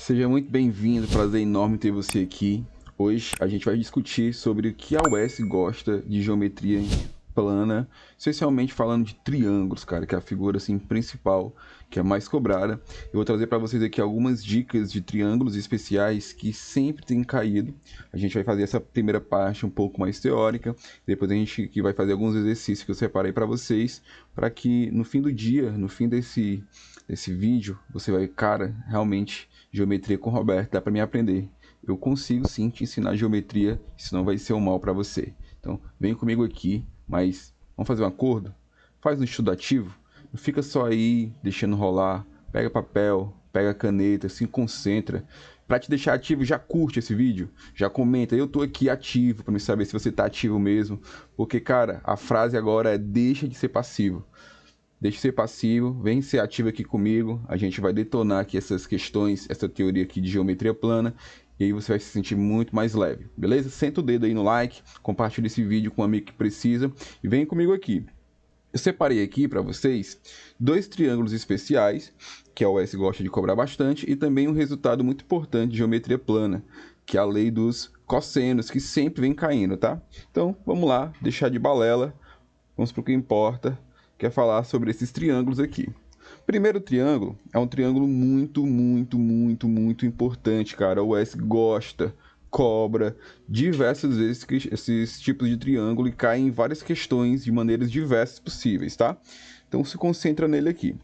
Seja muito bem-vindo, prazer enorme ter você aqui. Hoje a gente vai discutir sobre o que a UES gosta de geometria plana, especialmente falando de triângulos, cara, que é a figura assim principal, que é mais cobrada. Eu vou trazer para vocês aqui algumas dicas de triângulos especiais que sempre têm caído. A gente vai fazer essa primeira parte um pouco mais teórica, depois a gente que vai fazer alguns exercícios que eu separei para vocês, para que no fim do dia, no fim desse vídeo, você vai, cara, realmente geometria com Roberto, dá para me aprender. Eu consigo sim te ensinar geometria, isso não vai ser um mal para você. Então, vem comigo aqui, mas vamos fazer um acordo? Faz um estudo ativo, não fica só aí deixando rolar. Pega papel, pega caneta, se concentra. Para te deixar ativo, já curte esse vídeo, já comenta, eu tô aqui ativo para me saber se você tá ativo mesmo, porque cara, a frase agora é deixa de ser passivo. Deixe de ser passivo, vem ser ativo aqui comigo, a gente vai detonar aqui essas questões, essa teoria aqui de geometria plana, e aí você vai se sentir muito mais leve, beleza? Senta o dedo aí no like, compartilha esse vídeo com um amigo que precisa e vem comigo aqui. Eu separei aqui para vocês dois triângulos especiais, que a UES gosta de cobrar bastante, e também um resultado muito importante de geometria plana, que é a lei dos cossenos, que sempre vem caindo, tá? Então, vamos lá, deixar de balela, vamos para o que importa, que é falar sobre esses triângulos aqui. Primeiro triângulo é um triângulo muito importante, cara. O UES gosta, cobra diversas vezes esses tipos de triângulo e cai em várias questões de maneiras diversas possíveis, tá? Então se concentra nele aqui.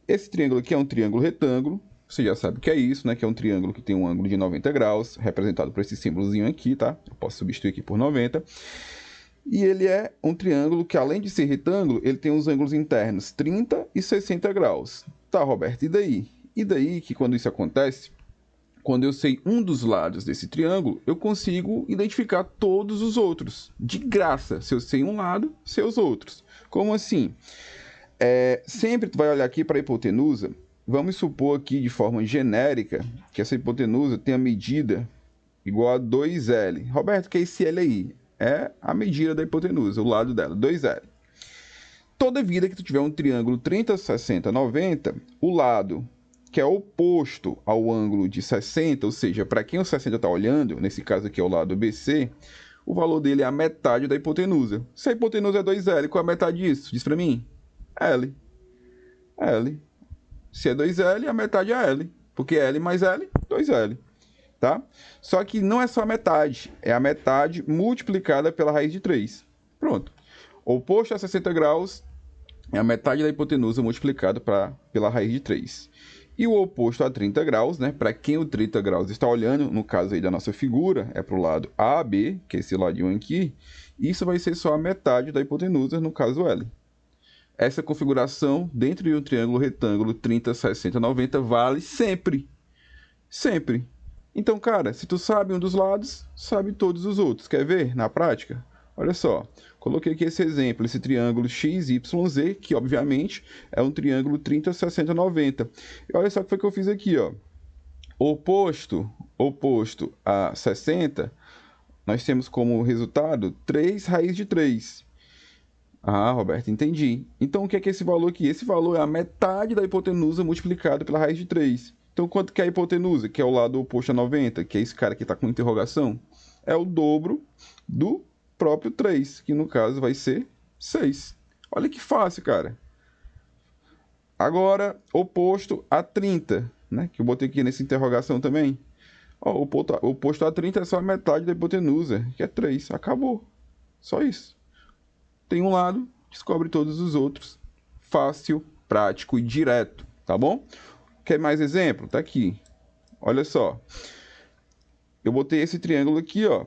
Esse triângulo aqui é um triângulo retângulo. Você já sabe o que é isso, né? Que é um triângulo que tem um ângulo de 90 graus, representado por esse símbolozinho aqui, tá? Eu posso substituir aqui por 90. E ele é um triângulo que, além de ser retângulo, ele tem os ângulos internos 30 e 60 graus. Tá, Roberto, e daí? E daí que quando isso acontece, quando eu sei um dos lados desse triângulo, eu consigo identificar todos os outros. De graça, se eu sei um lado, sei os outros. Como assim? Sempre tu vai olhar aqui para a hipotenusa. Vamos supor aqui de forma genérica que essa hipotenusa tem a medida igual a 2L. Roberto, o que é esse L aí? É a medida da hipotenusa, o lado dela, 2L. Toda vida que tu tiver um triângulo 30, 60, 90, o lado que é oposto ao ângulo de 60, ou seja, para quem o 60 está olhando, nesse caso aqui é o lado BC, o valor dele é a metade da hipotenusa. Se a hipotenusa é 2L, qual é a metade disso? Diz para mim. L. L. Se é 2L, a metade é L. Porque L mais L, 2L. Tá? Só que não é só a metade, é a metade multiplicada pela raiz de 3. Pronto. O oposto a 60 graus é a metade da hipotenusa multiplicada pela raiz de 3. E o oposto a 30 graus, né? Para quem o 30 graus está olhando, no caso aí da nossa figura, é para o lado AB, que é esse ladinho aqui. Isso vai ser só a metade da hipotenusa, no caso L. Essa configuração dentro de um triângulo retângulo 30, 60, 90 vale sempre. Sempre. Então, cara, se tu sabe um dos lados, sabe todos os outros. Quer ver na prática? Olha só, coloquei aqui esse exemplo, esse triângulo XYZ, que obviamente é um triângulo 30, 60, 90. E olha só o que foi que eu fiz aqui, ó. Oposto a 60, nós temos como resultado 3 raiz de 3. Ah, Roberto, entendi. Então, o que é esse valor aqui? Esse valor é a metade da hipotenusa multiplicado pela raiz de 3. Então, quanto que é a hipotenusa, que é o lado oposto a 90, que é esse cara que está com interrogação? É o dobro do próprio 3, que no caso vai ser 6. Olha que fácil, cara. Agora, oposto a 30, né? Que eu botei aqui nessa interrogação também. Ó, oposto a 30 é só a metade da hipotenusa, que é 3. Acabou. Só isso. Tem um lado, descobre todos os outros. Fácil, prático e direto, tá bom? Quer mais exemplo? Tá aqui. Olha só. Eu botei esse triângulo aqui, ó.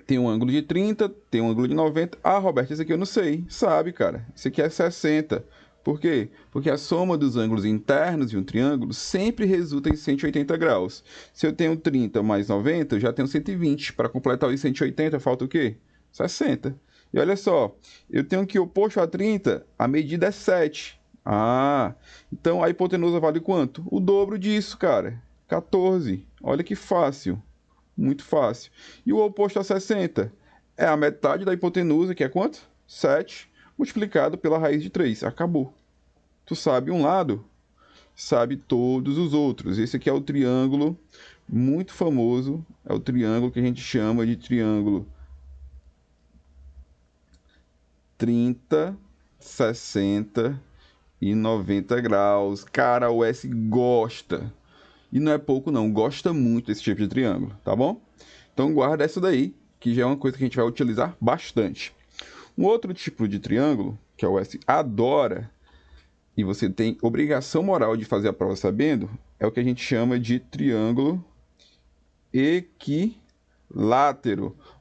Tem um ângulo de 30, tem um ângulo de 90. Ah, Roberto, esse aqui eu não sei. Sabe, cara. Esse aqui é 60. Por quê? Porque a soma dos ângulos internos de um triângulo sempre resulta em 180 graus. Se eu tenho 30 mais 90, eu já tenho 120. Para completar os 180, falta o quê? 60. E olha só, eu tenho que oposto a 30, a medida é 7. Ah, então a hipotenusa vale quanto? O dobro disso, cara. 14. Olha que fácil. Muito fácil. E o oposto a 60? É a metade da hipotenusa, que é quanto? 7, multiplicado pela raiz de 3. Acabou. Tu sabe um lado, sabe todos os outros. Esse aqui é o triângulo muito famoso, é o triângulo que a gente chama de triângulo 30, 60 e 90 graus. Cara, o S gosta. E não é pouco não, gosta muito desse tipo de triângulo, tá bom? Então guarda essa daí, que já é uma coisa que a gente vai utilizar bastante. Um outro tipo de triângulo, que a UES adora, e você tem obrigação moral de fazer a prova sabendo, é o que a gente chama de triângulo equilátero.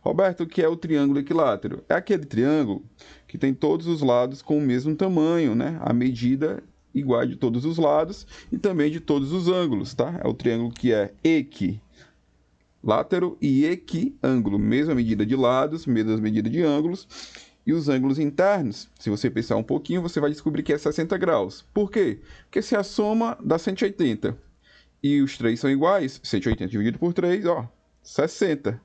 Roberto, o que é o triângulo equilátero? É aquele triângulo que tem todos os lados com o mesmo tamanho, né? A medida igual de todos os lados e também de todos os ângulos, tá? É o triângulo que é equilátero e equiângulo, mesma medida de lados, mesma medida de ângulos. E os ângulos internos, se você pensar um pouquinho, você vai descobrir que é 60 graus. Por quê? Porque se a soma dá 180 e os três são iguais, 180 dividido por 3, ó, 60.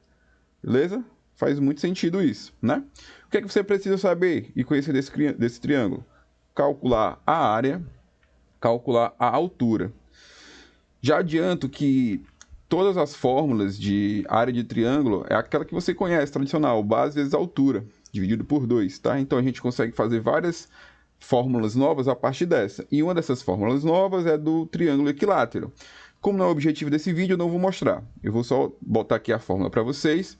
Beleza? Faz muito sentido isso, né? O que é que você precisa saber e conhecer desse triângulo? Calcular a área, calcular a altura. Já adianto que todas as fórmulas de área de triângulo é aquela que você conhece, tradicional, base vezes altura, dividido por 2, tá? Então a gente consegue fazer várias fórmulas novas a partir dessa. E uma dessas fórmulas novas é do triângulo equilátero. Como não é o objetivo desse vídeo, eu não vou mostrar. Eu vou só botar aqui a fórmula para vocês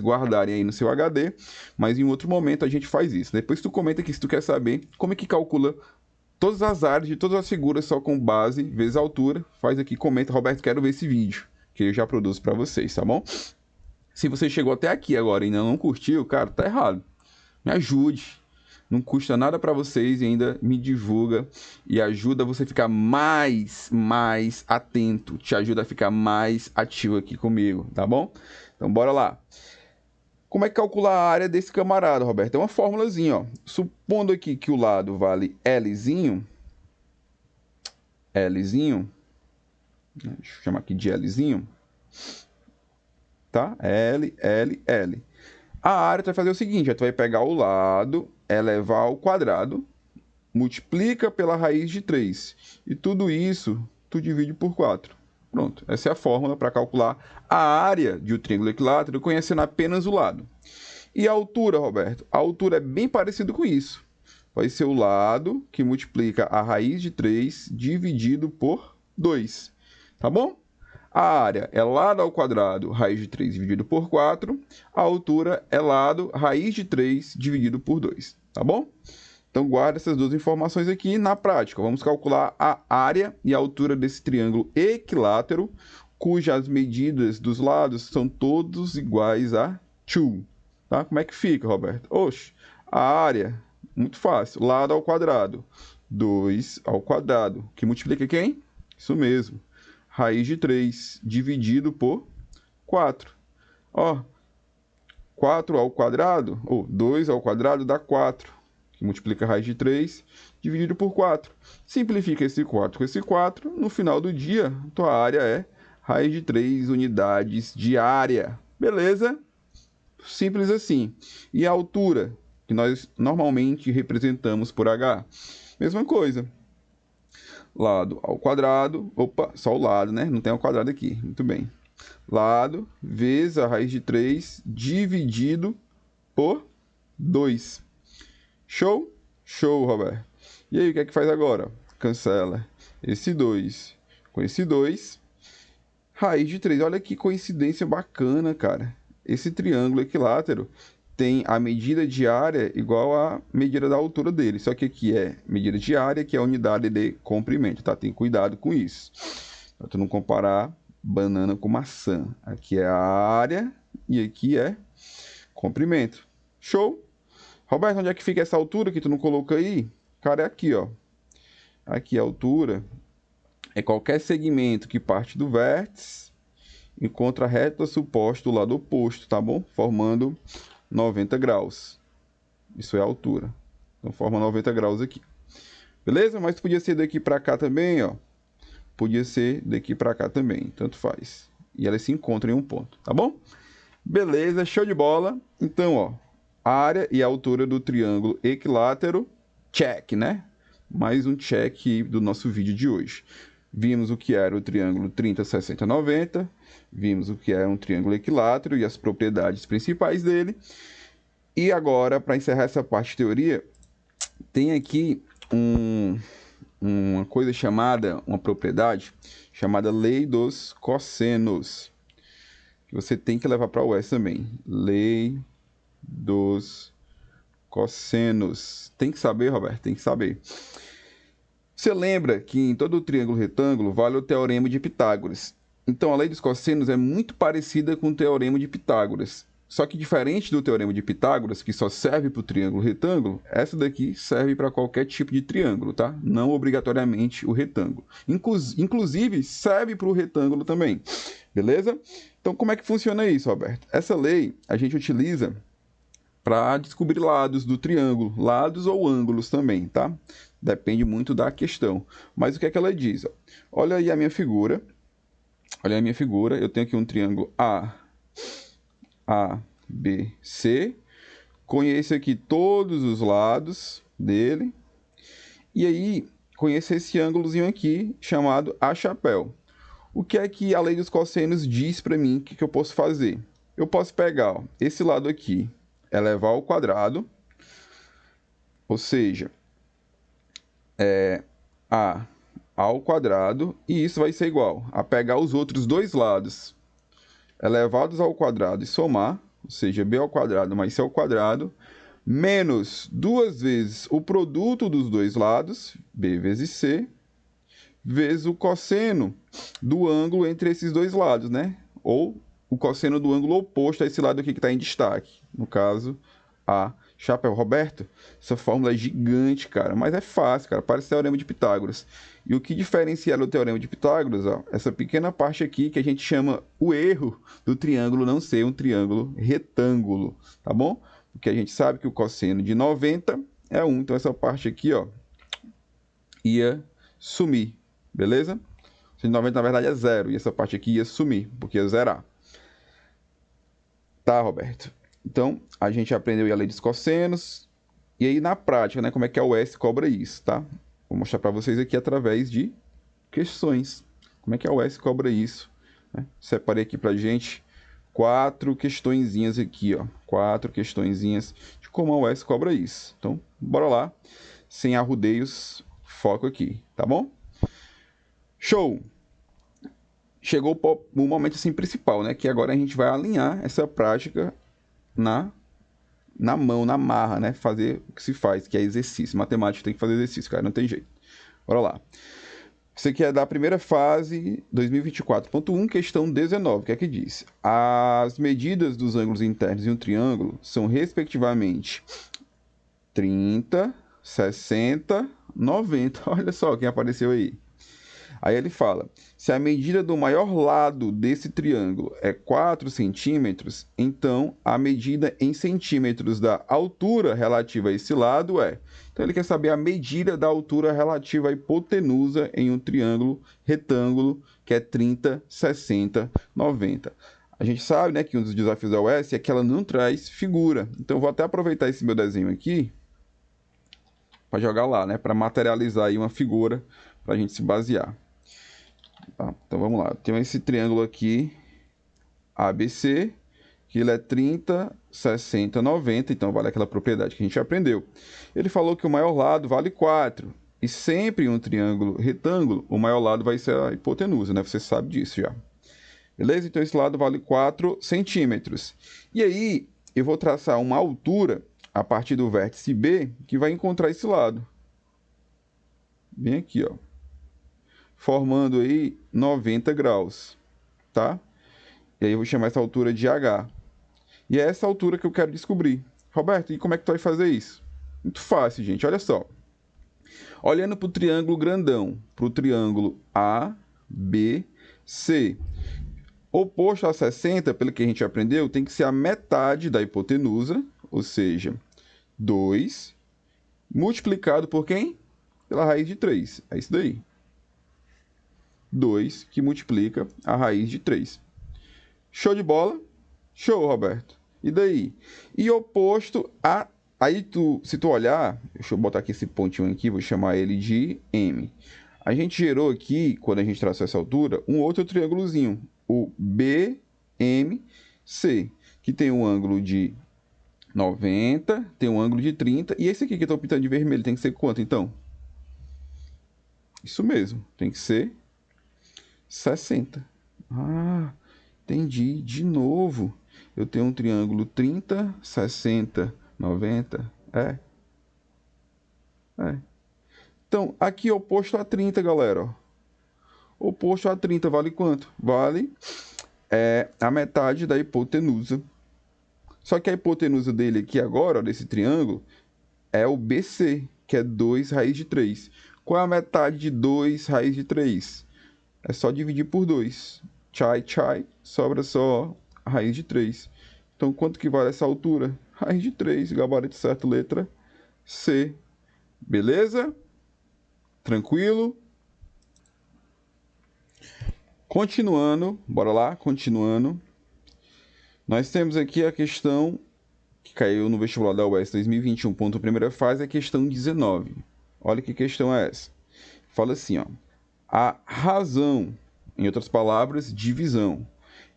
guardarem aí no seu HD, mas em outro momento a gente faz isso. Depois tu comenta aqui se tu quer saber como é que calcula todas as áreas de todas as figuras só com base vezes altura. Faz aqui, comenta, Roberto, quero ver esse vídeo, que eu já produzo para vocês, tá bom? Se você chegou até aqui agora e ainda não curtiu, cara, tá errado. Me ajude. Não custa nada para vocês e ainda me divulga e ajuda você a ficar mais atento. Te ajuda a ficar mais ativo aqui comigo, tá bom? Então bora lá. Como é que calcular a área desse camarada, Roberto? É uma formulazinha, ó. Supondo aqui que o lado vale Lzinho, deixa eu chamar aqui de Lzinho, tá? L. A área tu vai fazer o seguinte, tu vai pegar o lado, elevar ao quadrado, multiplica pela raiz de 3. E tudo isso tu divide por 4. Pronto, essa é a fórmula para calcular a área de um triângulo equilátero conhecendo apenas o lado. E a altura, Roberto? A altura é bem parecido com isso. Vai ser o lado que multiplica a raiz de 3 dividido por 2. Tá bom? A área é lado ao quadrado, raiz de 3 dividido por 4. A altura é lado, raiz de 3 dividido por 2. Tá bom? Então, guarda essas duas informações aqui. Na prática, vamos calcular a área e a altura desse triângulo equilátero, cujas medidas dos lados são todos iguais a 2. Tá? Como é que fica, Roberto? Oxe, a área, muito fácil. Lado ao quadrado, 2 ao quadrado, que multiplica quem? Isso mesmo. Raiz de 3 dividido por 4. Ó, 4 ao quadrado, ou 2 ao quadrado dá 4, que multiplica a raiz de 3 dividido por 4. Simplifica esse 4 com esse 4, no final do dia, tua área é raiz de 3 unidades de área. Beleza? Simples assim. E a altura, que nós normalmente representamos por H? Mesma coisa. Lado ao quadrado, opa, só o lado, né? Não tem o quadrado aqui, muito bem. Lado vezes a raiz de 3 dividido por 2. Show? Show, Roberto. E aí, o que é que faz agora? Cancela esse 2 com esse 2. Raiz de 3, olha que coincidência bacana, cara. Esse triângulo equilátero tem a medida de área igual à medida da altura dele. Só que aqui é medida de área, que é a unidade de comprimento, tá? Tem cuidado com isso. Pra tu não comparar banana com maçã. Aqui é a área e aqui é comprimento. Show? Roberto, onde é que fica essa altura que tu não colocou aí? Cara, é aqui, ó. Aqui a altura é qualquer segmento que parte do vértice encontra a reta suposta do lado oposto, tá bom? Formando 90 graus. Isso é a altura. Então forma 90 graus aqui. Beleza? Mas podia ser daqui para cá também, ó. Podia ser daqui para cá também, tanto faz. E elas se encontram em um ponto, tá bom? Beleza, show de bola. Então, ó, a área e a altura do triângulo equilátero, check, né? mais um check do nosso vídeo de hoje. Vimos o que era o triângulo 30, 60, 90, vimos o que é um triângulo equilátero e as propriedades principais dele. E agora, para encerrar essa parte de teoria, tem aqui uma coisa chamada, uma propriedade chamada lei dos cossenos, que você tem que levar para o US também. Lei dos cossenos. Tem que saber, Roberto, tem que saber. Você lembra que em todo triângulo retângulo vale o teorema de Pitágoras. Então a lei dos cossenos é muito parecida com o teorema de Pitágoras. Só que diferente do teorema de Pitágoras, que só serve para o triângulo retângulo, essa daqui serve para qualquer tipo de triângulo, tá? Não obrigatoriamente o retângulo. Inclusive, serve para o retângulo também, beleza? Então, como é que funciona isso, Roberto? Essa lei a gente utiliza para descobrir lados do triângulo, lados ou ângulos também, tá? Depende muito da questão. Mas o que é que ela diz? Olha aí a minha figura. Olha a minha figura. Eu tenho aqui um triângulo A, B, C. Conheço aqui todos os lados dele. E aí, conheço esse ângulozinho aqui, chamado A chapéu. O que é que a lei dos cossenos diz para mim que eu posso fazer? Eu posso pegar esse lado aqui, elevar ao quadrado, ou seja, A ao quadrado, e isso vai ser igual a pegar os outros dois lados elevados ao quadrado e somar, ou seja, B ao quadrado mais C ao quadrado, menos duas vezes o produto dos dois lados, B vezes C, vezes o cosseno do ângulo entre esses dois lados, né? Ou o cosseno do ângulo oposto a esse lado aqui que está em destaque. No caso, A chapéu. Roberto, essa fórmula é gigante, cara, mas é fácil, cara, parece o teorema de Pitágoras. E o que diferencia o teorema de Pitágoras, ó, essa pequena parte aqui que a gente chama o erro do triângulo não ser um triângulo retângulo, tá bom? Porque a gente sabe que o cosseno de 90 é 1, então essa parte aqui, ó, ia sumir, beleza? De 90, na verdade, é 0, e essa parte aqui ia sumir, porque ia zerar. Tá, Roberto? Então, a gente aprendeu a lei dos cossenos. E aí, na prática, né, como é que a UES cobra isso, tá? Vou mostrar para vocês aqui através de questões. Como é que a UES cobra isso? Né? Separei aqui pra gente 4 questõezinhas aqui, ó. 4 questõezinhas de como a UES cobra isso. Então, bora lá. Sem arrudeios, foco aqui, tá bom? Show! Chegou o momento assim, principal, né? Que agora a gente vai alinhar essa prática na mão, na marra, né? Fazer o que se faz, que é exercício. Matemática tem que fazer exercício, cara, não tem jeito. Bora lá. Isso aqui é da primeira fase, 2024.1, questão 19, que é que diz? As medidas dos ângulos internos em um triângulo são, respectivamente, 30, 60, 90. Olha só quem apareceu aí. Aí ele fala, se a medida do maior lado desse triângulo é 4 centímetros, então a medida em centímetros da altura relativa a esse lado é... Então ele quer saber a medida da altura relativa à hipotenusa em um triângulo retângulo, que é 30, 60, 90. A gente sabe, né, que um dos desafios da UES é que ela não traz figura. Então eu vou até aproveitar esse meu desenho aqui para jogar lá, né, para materializar aí uma figura para a gente se basear. Tá, então vamos lá, tem esse triângulo aqui, ABC, que ele é 30, 60, 90, então vale aquela propriedade que a gente aprendeu. Ele falou que o maior lado vale 4, e sempre em um triângulo retângulo, o maior lado vai ser a hipotenusa, né? Você sabe disso já. Beleza? Então esse lado vale 4 centímetros. E aí, eu vou traçar uma altura a partir do vértice B, que vai encontrar esse lado. Bem aqui, ó. Formando aí 90 graus, tá? E aí eu vou chamar essa altura de H. E é essa altura que eu quero descobrir. Roberto, e como é que tu vai fazer isso? Muito fácil, gente, olha só. Olhando para o triângulo grandão, para o triângulo ABC. Oposto a 60, pelo que a gente aprendeu, tem que ser a metade da hipotenusa, ou seja, 2, multiplicado por quem? Pela raiz de 3. É isso daí. 2 que multiplica a raiz de 3. Show de bola? Show, Roberto. E daí? E oposto a Aí, se tu olhar, deixa eu botar aqui esse pontinho aqui, vou chamar ele de M. A gente gerou aqui, quando a gente traçou essa altura, um outro triângulozinho, o BMC, que tem um ângulo de 90, tem um ângulo de 30, e esse aqui que eu estou pintando de vermelho tem que ser quanto, então? Isso mesmo, tem que ser 60. Ah, entendi. De novo, eu tenho um triângulo 30, 60, 90. É. Então, aqui oposto a 30, galera. Ó. Oposto a 30 vale quanto? Vale a metade da hipotenusa. Só que a hipotenusa dele aqui agora, ó, desse triângulo, é o BC, que é 2 raiz de 3. Qual é a metade de 2 raiz de 3? É só dividir por 2. Chai, chai, sobra só a raiz de 3. Então, quanto que vale essa altura? Raiz de 3, gabarito certo, letra C. Beleza? Tranquilo? Continuando, bora lá, continuando. Nós temos aqui a questão que caiu no vestibular da UES 2021, ponto primeira fase, é a questão 19. Olha que questão é essa. Fala assim, ó. A razão, em outras palavras, divisão,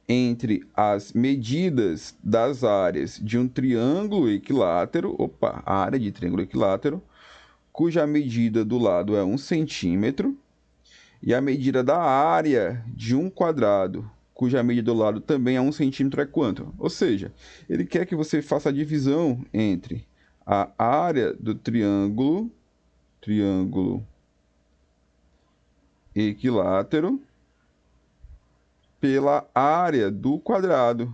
entre as medidas das áreas de um triângulo equilátero, a área de triângulo equilátero, cuja medida do lado é 1 centímetro, e a medida da área de um quadrado, cuja medida do lado também é 1 centímetro, é quanto? Ou seja, ele quer que você faça a divisão entre a área do triângulo equilátero pela área do quadrado,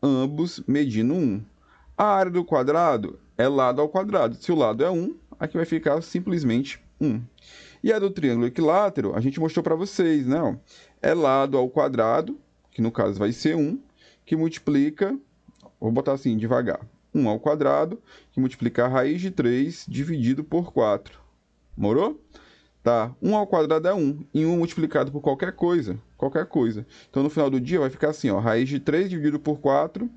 ambos medindo 1. A área do quadrado é lado ao quadrado. Se o lado é 1, aqui vai ficar simplesmente 1. E a do triângulo equilátero, a gente mostrou para vocês, né? Ó, é lado ao quadrado, que no caso vai ser 1, que multiplica, vou botar assim devagar, 1 ao quadrado, que multiplica a raiz de 3 dividido por 4. Morou? Tá, 1 ao quadrado é 1, e 1 multiplicado por qualquer coisa. Então, no final do dia, vai ficar assim, ó, raiz de 3 dividido por 4,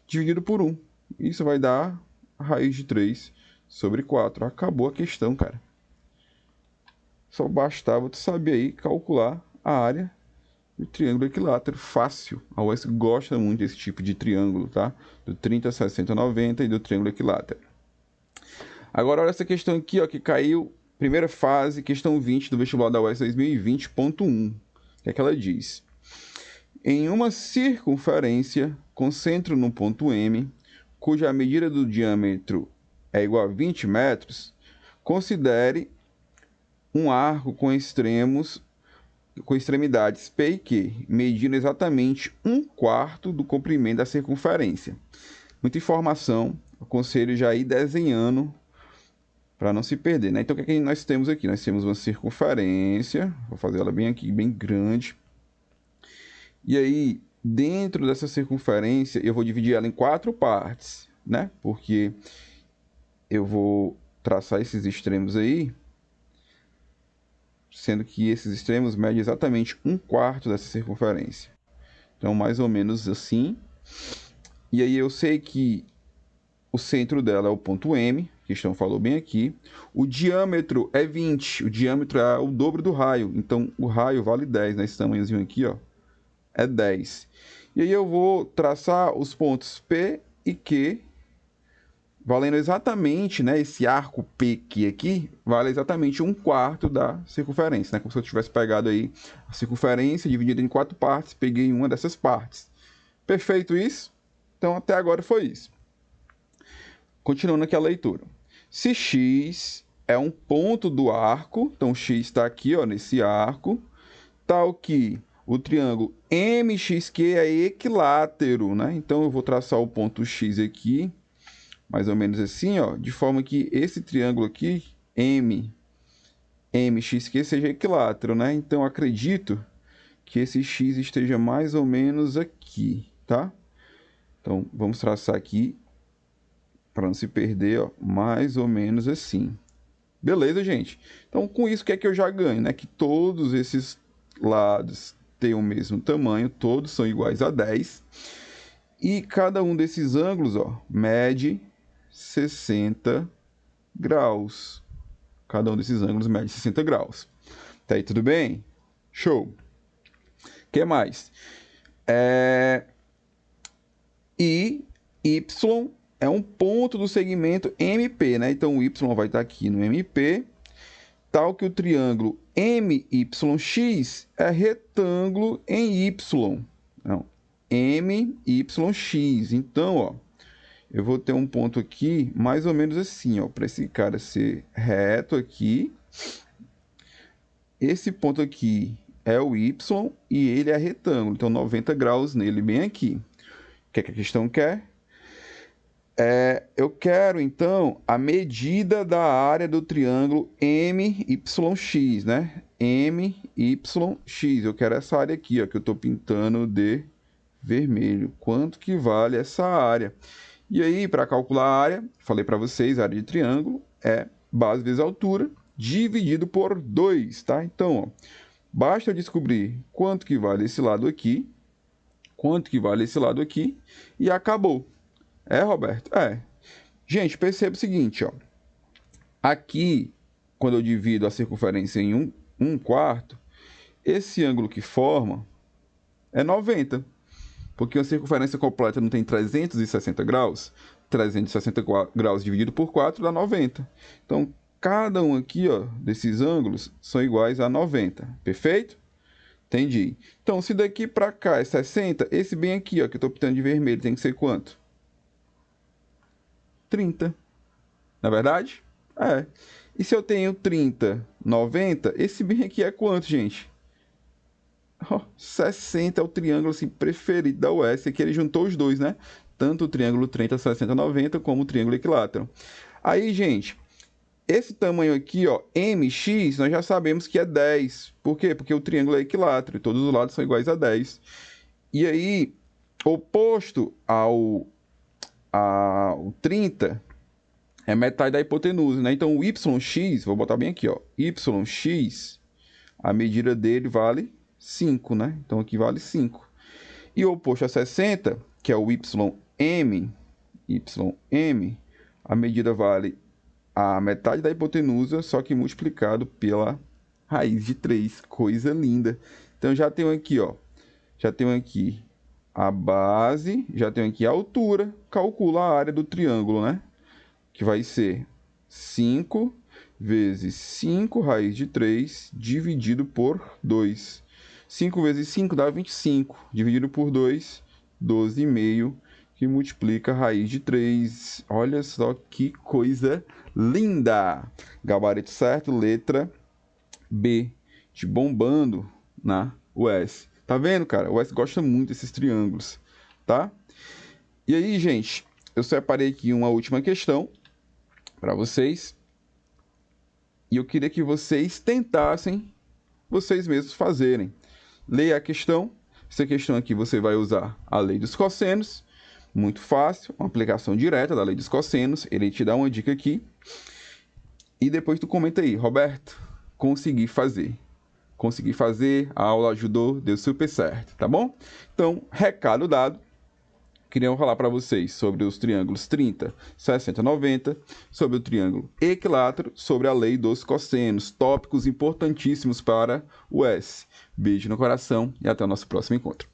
dividido por 1. Isso vai dar a raiz de 3 sobre 4. Acabou a questão, cara. Só bastava tu saber aí calcular a área do triângulo equilátero. Fácil. A UES gosta muito desse tipo de triângulo, tá? Do 30, 60, 90 e do triângulo equilátero. Agora, olha essa questão aqui, ó, que caiu, primeira fase, questão 20 do vestibular da UES 2020.1. O que é que ela diz? Em uma circunferência com centro no ponto M, cuja medida do diâmetro é igual a 20 metros, considere um arco com extremidades P e Q, medindo exatamente 1/4 do comprimento da circunferência. Muita informação, aconselho já ir desenhando para não se perder, né? Então, o que é que nós temos aqui? Nós temos uma circunferência, vou fazer ela bem aqui, bem grande. E aí, dentro dessa circunferência, eu vou dividir ela em 4 partes, né? Porque eu vou traçar esses extremos aí, sendo que esses extremos medem exatamente 1/4 dessa circunferência. Então, mais ou menos assim. E aí eu sei que o centro dela é o ponto M, que a questão falou bem aqui. O diâmetro é 20, o diâmetro é o dobro do raio. Então, o raio vale 10, né? Esse tamanhozinho aqui, ó, é 10. E aí eu vou traçar os pontos P e Q, valendo exatamente, né, esse arco PQ aqui, vale exatamente 1/4 da circunferência, né? Como se eu tivesse pegado aí a circunferência dividida em 4 partes, peguei uma dessas partes. Perfeito isso? Então, até agora foi isso. Continuando aqui a leitura. Se X é um ponto do arco, então X está aqui, ó, nesse arco, tal que o triângulo MXQ é equilátero, né? Então, eu vou traçar o ponto X aqui, mais ou menos assim, ó, de forma que esse triângulo aqui, MXQ, seja equilátero, né? Então, acredito que esse X esteja mais ou menos aqui, tá? Então, vamos traçar aqui, para não se perder, ó, mais ou menos assim. Beleza, gente? Então, com isso, o que é que eu já ganho, né? Que todos esses lados têm o mesmo tamanho, todos são iguais a 10. E cada um desses ângulos, ó, mede 60 graus. Cada um desses ângulos mede 60 graus. Tá aí, tudo bem? Show. O que mais? E Y é um ponto do segmento MP, né? Então, o Y vai estar aqui no MP, tal que o triângulo MYX é retângulo em Y. Não, MYX. Então, ó, eu vou ter um ponto aqui, mais ou menos assim, ó, para esse cara ser reto aqui. Esse ponto aqui é o Y e ele é retângulo, então 90 graus nele, bem aqui. O que é que a questão quer? Eu quero, então, a medida da área do triângulo MYX, né? MYX. Eu quero essa área aqui, ó, que eu estou pintando de vermelho. Quanto que vale essa área? E aí, para calcular a área, falei para vocês, a área de triângulo é base vezes altura, dividido por 2, tá? Então, ó, basta eu descobrir quanto que vale esse lado aqui, quanto que vale esse lado aqui, e acabou. Roberto? Gente, perceba o seguinte, ó. Aqui, quando eu divido a circunferência em 1/4, esse ângulo que forma é 90. Porque a circunferência completa não tem 360 graus. 360 graus dividido por 4 dá 90. Então, cada um aqui, ó, desses ângulos são iguais a 90. Perfeito? Entendi. Então, se daqui para cá é 60, esse bem aqui, ó, que eu estou pintando de vermelho, tem que ser quanto? 30. Na verdade? E se eu tenho 30, 90, esse bem aqui é quanto, gente? 60 é o triângulo assim, preferido da US. Aqui ele juntou os dois, né? Tanto o triângulo 30, 60, 90, como o triângulo equilátero. Aí, gente, esse tamanho aqui, ó, MX, nós já sabemos que é 10. Por quê? Porque o triângulo é equilátero e todos os lados são iguais a 10. E aí, oposto ao 30 é metade da hipotenusa, né? Então, o YX, vou botar bem aqui, ó. YX, a medida dele vale 5, né? Então, aqui vale 5. E o oposto a 60, que é o YM, a medida vale a metade da hipotenusa, só que multiplicado pela raiz de 3. Coisa linda. Então, já tenho aqui, ó. Já tenho aqui a base, já tenho aqui a altura. Calcula a área do triângulo, né? Que vai ser 5 vezes 5 raiz de 3 dividido por 2. 5 vezes 5 dá 25, dividido por 2, 12,5, que multiplica a raiz de 3. Olha só que coisa linda! Gabarito certo, letra B, de bombando na US. Tá vendo, cara? O US gosta muito desses triângulos, tá? E aí, gente, eu separei aqui uma última questão para vocês. E eu queria que vocês tentassem vocês mesmos fazerem. Leia a questão. Essa questão aqui você vai usar a lei dos cossenos. Muito fácil, uma aplicação direta da lei dos cossenos. Ele te dá uma dica aqui. E depois tu comenta aí, Roberto, consegui fazer. Consegui fazer, a aula ajudou, deu super certo, tá bom? Então, recado dado. Queria falar para vocês sobre os triângulos 30, 60, 90, sobre o triângulo equilátero, sobre a lei dos cossenos, tópicos importantíssimos para o S. Beijo no coração e até o nosso próximo encontro.